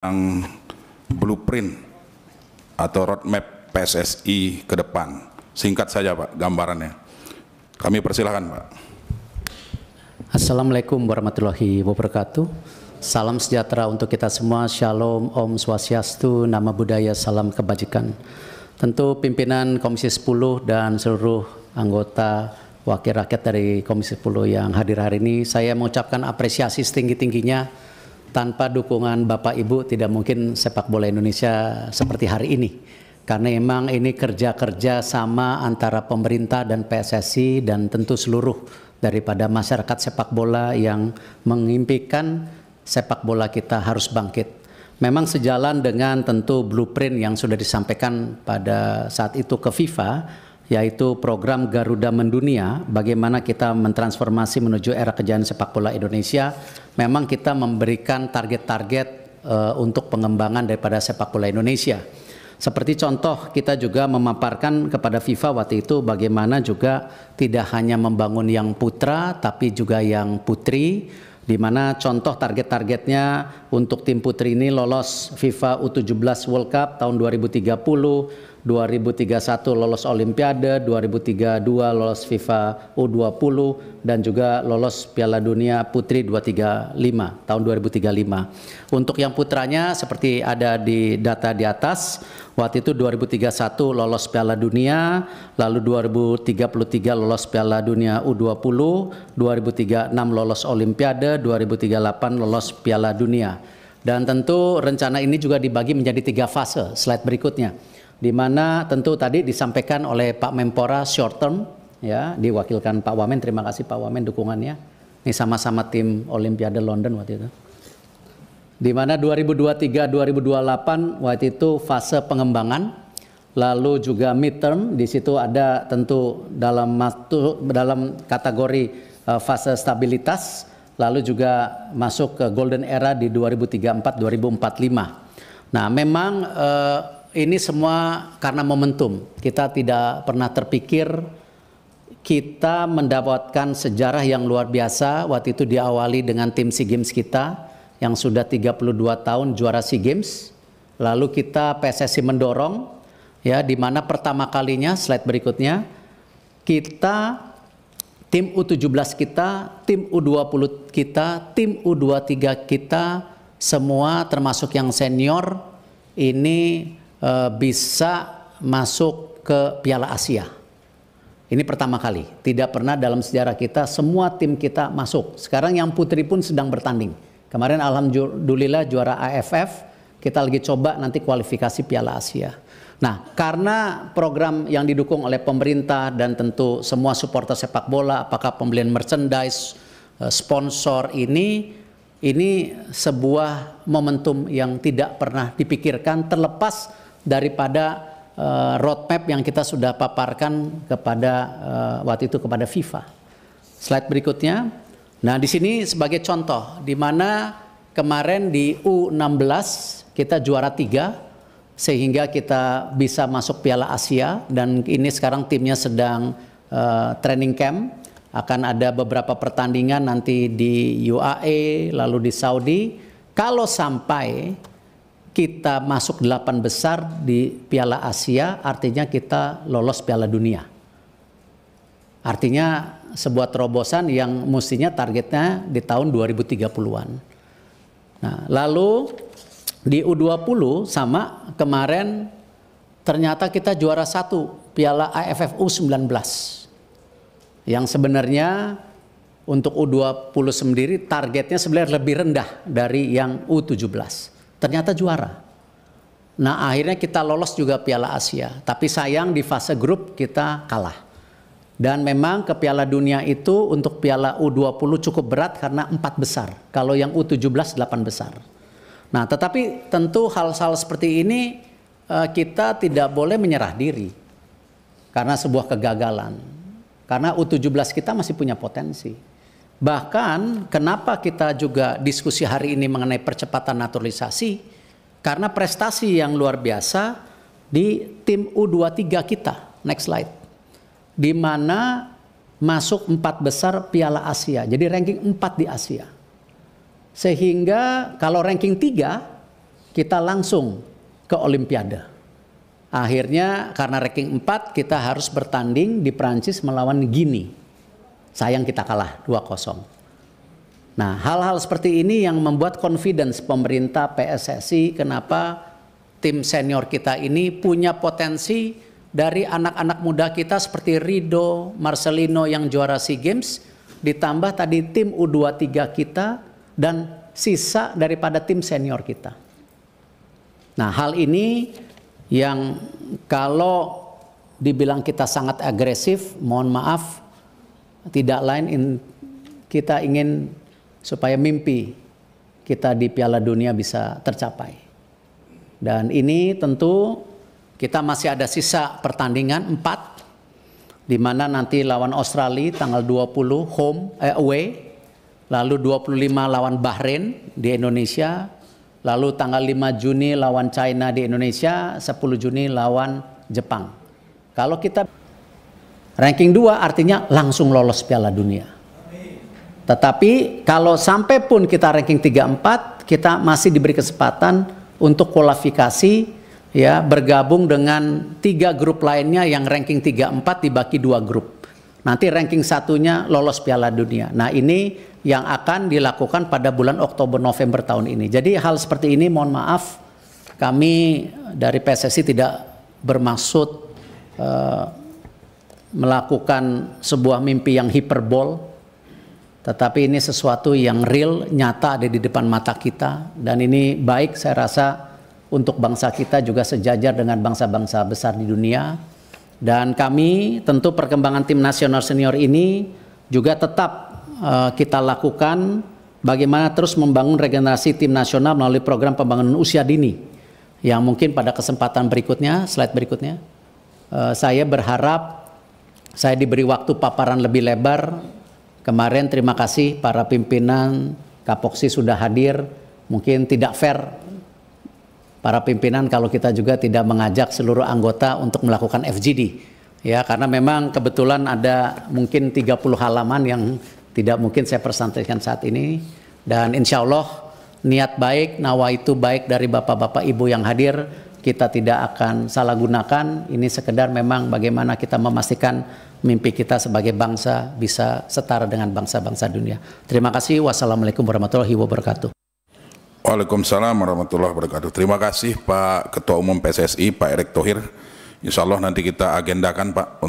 yang blueprint atau roadmap PSSI ke depan. Singkat saja Pak gambarannya. Kami persilahkan Pak. Assalamualaikum warahmatullahi wabarakatuh. Salam sejahtera untuk kita semua. Shalom, Om Swastiastu, Nama Budaya, Salam Kebajikan. Tentu pimpinan Komisi 10 dan seluruh anggota wakil rakyat dari Komisi 10 yang hadir hari ini, saya mengucapkan apresiasi setinggi-tingginya. Tanpa dukungan Bapak Ibu tidak mungkin sepak bola Indonesia seperti hari ini. Karena memang ini kerja-kerja sama antara pemerintah dan PSSI dan tentu seluruh daripada masyarakat sepak bola yang mengimpikan sepak bola kita harus bangkit. Memang sejalan dengan tentu blueprint yang sudah disampaikan pada saat itu ke FIFA, yaitu program Garuda Mendunia, bagaimana kita mentransformasi menuju era kejayaan sepak bola Indonesia. Memang kita memberikan target-target untuk pengembangan daripada sepak bola Indonesia. Seperti contoh, kita juga memaparkan kepada FIFA waktu itu bagaimana juga tidak hanya membangun yang putra, tapi juga yang putri, di mana contoh target-targetnya untuk tim putri ini lolos FIFA U17 World Cup tahun 2030, 2031 lolos Olimpiade, 2032 lolos FIFA U20 dan juga lolos Piala Dunia Putri 235 tahun 2035. Untuk yang putranya seperti ada di data di atas, waktu itu 2031 lolos Piala Dunia, lalu 2033 lolos Piala Dunia U20, 2036 lolos Olimpiade, 2038 lolos Piala Dunia. Dan tentu rencana ini juga dibagi menjadi 3 fase, slide berikutnya. Di mana tentu tadi disampaikan oleh Pak Menpora short term, ya, diwakilkan Pak Wamen. Terima kasih Pak Wamen dukungannya. Ini sama-sama tim Olimpiade London waktu itu. Di mana 2023-2028 waktu itu fase pengembangan, lalu juga midterm. Di situ ada tentu dalam kategori fase stabilitas, lalu juga masuk ke golden era di 2034-2045. Nah, memang ini semua karena momentum. Kita tidak pernah terpikir kita mendapatkan sejarah yang luar biasa. Waktu itu diawali dengan tim SEA Games kita yang sudah 32 tahun juara SEA Games. Lalu kita PSSI mendorong, ya, di mana pertama kalinya, slide berikutnya, kita tim U17 kita, tim U20 kita, tim U23 kita, semua termasuk yang senior ini bisa masuk ke Piala Asia. Ini pertama kali, tidak pernah dalam sejarah kita semua tim kita masuk. Sekarang yang putri pun sedang bertanding. Kemarin alhamdulillah juara AFF, kita lagi coba nanti kualifikasi Piala Asia. Nah, karena program yang didukung oleh pemerintah dan tentu semua supporter sepak bola, apakah pembelian merchandise, sponsor ini sebuah momentum yang tidak pernah dipikirkan, terlepas daripada roadmap yang kita sudah paparkan kepada waktu itu kepada FIFA. Slide berikutnya. Nah, di sini sebagai contoh, di mana kemarin di U16 kita juara 3, sehingga kita bisa masuk Piala Asia, dan ini sekarang timnya sedang training camp. Akan ada beberapa pertandingan nanti di UAE, lalu di Saudi. Kalau sampai kita masuk 8 besar di Piala Asia, artinya kita lolos Piala Dunia. Artinya sebuah terobosan yang mestinya targetnya di tahun 2030-an. Nah, lalu di U20 sama kemarin ternyata kita juara 1 Piala AFF U19. Yang sebenarnya untuk U20 sendiri targetnya sebenarnya lebih rendah dari yang U17. Ternyata juara. Nah, akhirnya kita lolos juga Piala Asia. Tapi sayang di fase grup kita kalah. Dan memang ke Piala Dunia itu untuk Piala U20 cukup berat karena 4 besar. Kalau yang U17 8 besar. Nah, tetapi tentu hal-hal seperti ini kita tidak boleh menyerah diri. Karena sebuah kegagalan. Karena U17 kita masih punya potensi. Bahkan kenapa kita juga diskusi hari ini mengenai percepatan naturalisasi, karena prestasi yang luar biasa di tim U23 kita. Next slide. Di mana masuk 4 besar Piala Asia. Jadi ranking 4 di Asia. Sehingga kalau ranking 3 kita langsung ke Olimpiade. Akhirnya karena ranking 4 kita harus bertanding di Prancis melawan Guinea. Sayang kita kalah 2-0. Nah, hal-hal seperti ini yang membuat confidence pemerintah PSSI kenapa tim senior kita ini punya potensi dari anak-anak muda kita seperti Rido, Marcelino yang juara SEA Games, ditambah tadi tim U23 kita dan sisa daripada tim senior kita. Nah, hal ini yang kalau dibilang kita sangat agresif, mohon maaf, tidak lain kita ingin supaya mimpi kita di Piala Dunia bisa tercapai. Dan ini tentu kita masih ada sisa pertandingan 4, di mana nanti lawan Australia tanggal 20 away, lalu 25 lawan Bahrain di Indonesia, lalu tanggal 5 Juni lawan China di Indonesia, 10 Juni lawan Jepang. Kalau kita ranking 2 artinya langsung lolos Piala Dunia. Tetapi kalau sampai pun kita ranking 3-4, kita masih diberi kesempatan untuk kualifikasi, ya, bergabung dengan 3 grup lainnya yang ranking 3-4 dibagi 2 grup. Nanti ranking 1-nya lolos Piala Dunia. Nah, ini yang akan dilakukan pada bulan Oktober-November tahun ini. Jadi hal seperti ini mohon maaf, kami dari PSSI tidak bermaksud melakukan sebuah mimpi yang hiperbol, tetapi ini sesuatu yang real, nyata ada di depan mata kita, dan ini baik saya rasa untuk bangsa kita juga sejajar dengan bangsa-bangsa besar di dunia. Dan kami tentu perkembangan tim nasional senior ini juga tetap kita lakukan bagaimana terus membangun regenerasi tim nasional melalui program pembangunan usia dini yang mungkin pada kesempatan berikutnya, slide berikutnya, saya berharap saya diberi waktu paparan lebih lebar. Kemarin terima kasih para pimpinan Kapoksi sudah hadir. Mungkin tidak fair para pimpinan kalau kita juga tidak mengajak seluruh anggota untuk melakukan FGD, ya, karena memang kebetulan ada mungkin 30 halaman yang tidak mungkin saya presentasikan saat ini, dan insya Allah niat baik, nawaitu baik dari bapak-bapak ibu yang hadir kita tidak akan salah gunakan. Ini sekedar memang bagaimana kita memastikan mimpi kita sebagai bangsa bisa setara dengan bangsa-bangsa dunia. Terima kasih. Wassalamualaikum warahmatullahi wabarakatuh. Waalaikumsalam warahmatullahi wabarakatuh. Terima kasih Pak Ketua Umum PSSI, Pak Erick Thohir. Insya Allah nanti kita agendakan Pak